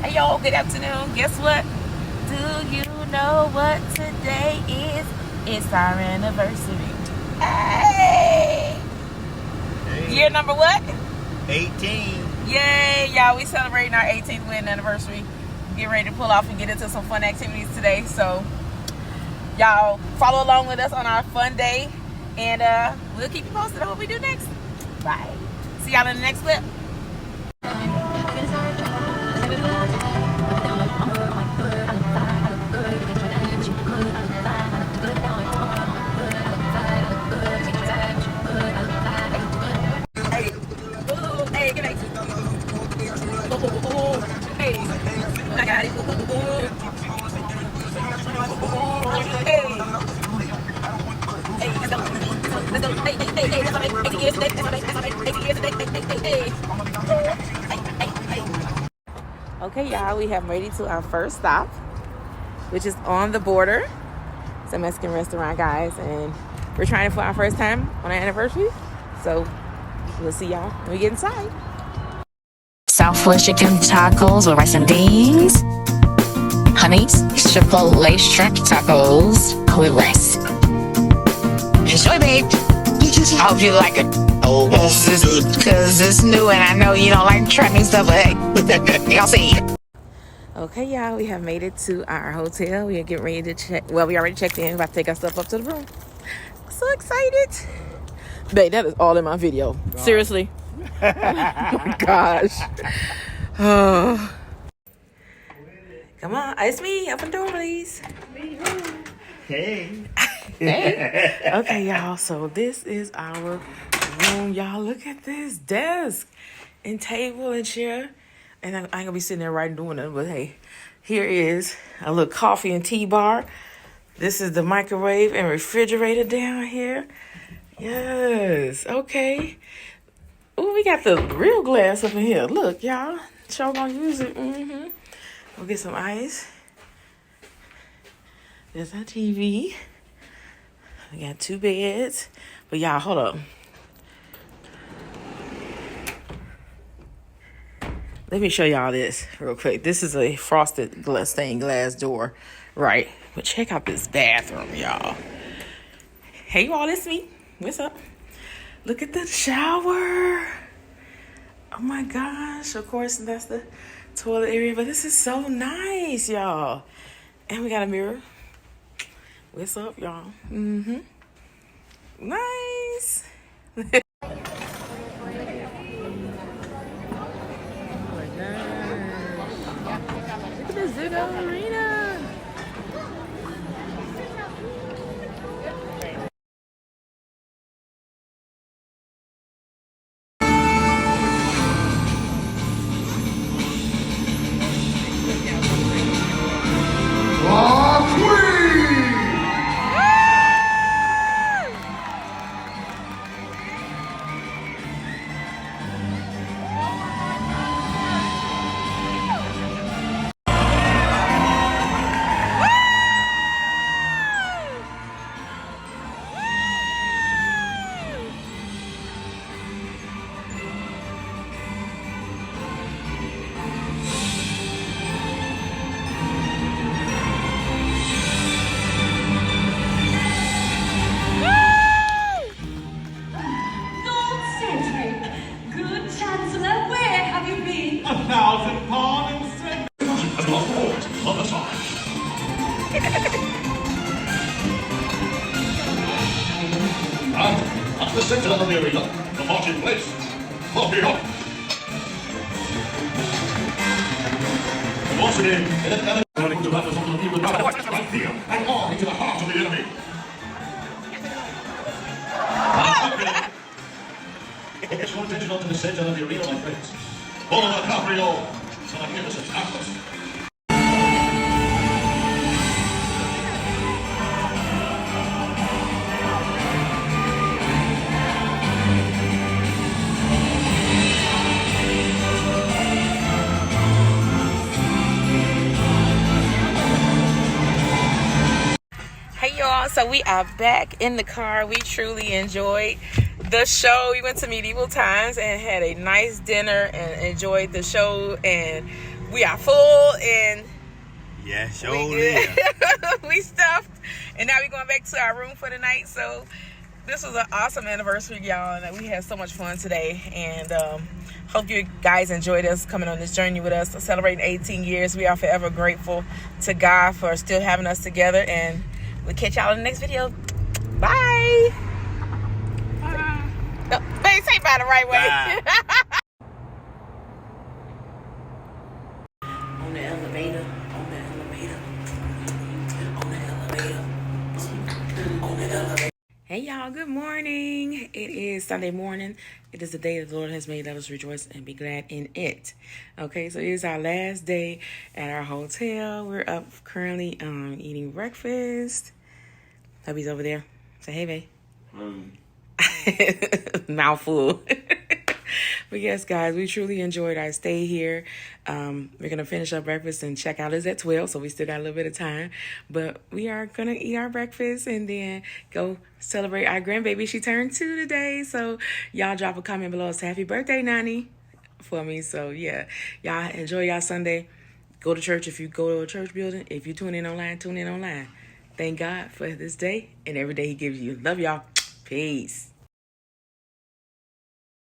Hey y'all, good afternoon. Guess what? Do you know what today is? It's our anniversary. Hey! Year number what? 18. Yay, y'all. We celebrating our 18th wedding anniversary. Get ready to pull off and get into some fun activities today. So, y'all follow along with us on our fun day. And we'll keep you posted on what we do next. Bye. See y'all in the next clip. Okay, y'all, we have made it to our first stop, which is on the border. It's a Mexican restaurant, guys, and we're trying it for our first time on our anniversary. So we'll see y'all when we get inside. Southwest chicken tacos with rice and beans. Honey's Chipotle shrimp tacos with rice. Enjoy, babe. I hope you like it. Oh, because it's new and I know you don't like trying new stuff, but hey, y'all see. Okay, y'all, we have made it to our hotel. We are getting ready to check. Well, we already checked in. About to take our stuff up to the room. So excited. Babe, that is all in my video. God. Seriously. Oh my gosh. Oh. Come on, it's me. Open the door, please. Hey. Hey. Okay, y'all. So this is our room. Y'all, look at this desk and table and chair. And I ain't gonna be sitting there right and doing it, but hey, here is a little coffee and tea bar. This is the microwave and refrigerator down here. Yes. Okay. Ooh, we got the real glass up in here. Look, y'all. Sure gonna use it. We'll get some ice. There's our TV. We got 2 beds. But y'all, hold up. Let me show y'all this real quick. This is a frosted stained glass door, right? But check out this bathroom, y'all. Hey, y'all, it's me. What's up? Look at the shower. Oh my gosh. Of course, that's the toilet area. But this is so nice, y'all. And we got a mirror. What's up, y'all? Nice. Look at the Ziggo Arena. The center of the arena, the marching place. Copy up. Once again, running to battles on the field right here and on into the heart of the enemy. Get your attention onto the center of the arena, my friends. Follow the Caprio, so that give us a task. Hey y'all, so we are back in the car. We truly enjoyed the show. We went to Medieval Times and had a nice dinner and enjoyed the show, and We are full and Yeah, we sure good. is. We stuffed, and now we're going back to our room for the night. So this was an awesome anniversary, y'all, and we had so much fun today. And hope you guys enjoyed us coming on this journey with us, celebrating 18 years. We are forever grateful to God for still having us together, and we'll catch y'all in the next video. Bye. No, babe, say bye the right way. Bye. On the elevator, on the elevator, on the elevator, on the elevator. Hey y'all, good morning. It is Sunday morning. It is the day that the Lord has made. Let us rejoice and be glad in it. Okay, so it is our last day at our hotel. We're up currently eating breakfast. Hubby's over there. Say hey, babe. Mouthful. But yes, guys, we truly enjoyed our stay here. We're going to finish our breakfast and check out is at 12, so we still got a little bit of time. But we are going to eat our breakfast and then go celebrate our grandbaby. She turned 2 today, so y'all drop a comment below. Say happy birthday, Nani, for me. So, yeah, y'all enjoy y'all Sunday. Go to church if you go to a church building. If you tune in online, tune in online. Thank God for this day and every day he gives you. Love y'all. Peace.